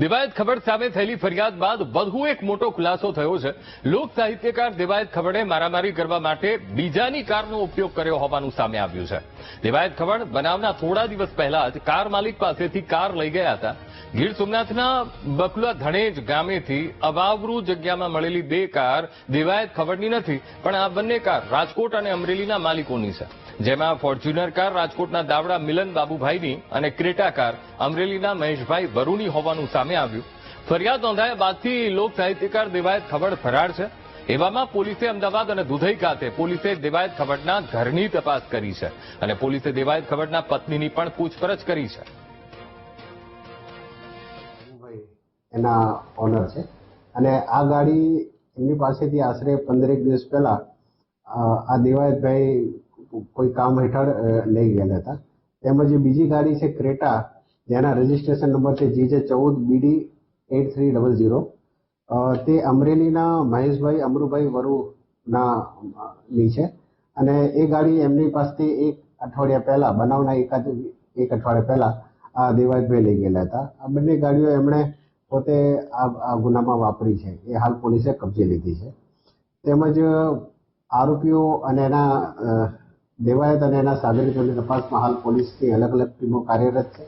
દેવાયત ખબર સામે થયેલી ફરિયાદ બાદ વધુ એક મોટો ખુલાસો થયો છે। લોક સાહિત્યકાર દેવાયત ખબરે મારામારી કરવા માટે બીજાની કારનો ઉપયોગ કર્યો હોવાનું સામે આવ્યું છે। દેવાયત ખબર બનાવના થોડા દિવસ પહેલા જ કાર માલિક પાસેથી કાર લઈ ગયા હતા। ગીર સોમનાથના બકુલા ધણેજ ગામેથી અવાવરૂ જગ્યામાં મળેલી બે કાર દેવાયત ખબરની નથી, પણ આ બંને કાર રાજકોટ અને અમરેલીના માલિકોની છે, જેમાં ફોર્ચ્યુનર કાર રાજકોટના દાવડા મિલન બાબુભાઈની અને ક્રેટા કાર અમરેલીના મહેશભાઈ વરુની હોવાનું સામે આવ્યું। ફરિયાદ નોંધાયા બાદથી લોક સાહિત્યકાર દેવાયત ખબર ફરાર છે। એવામાં પોલીસે અમદાવાદ અને દુધઈ ખાતે પોલીસે દેવાયત ખબરના ઘરની તપાસ કરી છે અને પોલીસે દેવાયત ખબરના પત્નીની પણ પૂછપરછ કરી છે। એના ઓનર છે અને આ ગાડી એમની પાસેથી આશરે 15 દિવસ પહેલા આ દેવાયતભાઈ કોઈ કામ હેઠળ લઈ ગયેલા હતા। તેમજ બીજી ગાડી છે ક્રેટા, જેના રજીસ્ટ્રેશન નંબર છે GJ14BD 8300, તે અમરેલીના મહેશભાઈ અમરુભાઈ વરુની છે અને એ ગાડી એમની પાસેથી એક અઠવાડિયા પહેલા, બનાવના એક અઠવાડિયા પહેલા આ દેવાયતભાઈ લઈ ગયેલા હતા। આ બંને ગાડીઓ એમણે પોતે આ ગુનામાં વાપરી છે, એ હાલ પોલીસે કબજે લીધી છે। તેમજ આરોપીઓ અને એના દેવાયત અને એના સાગરીતોની તપાસમાં હાલ પોલીસની અલગ અલગ ટીમો કાર્યરત છે।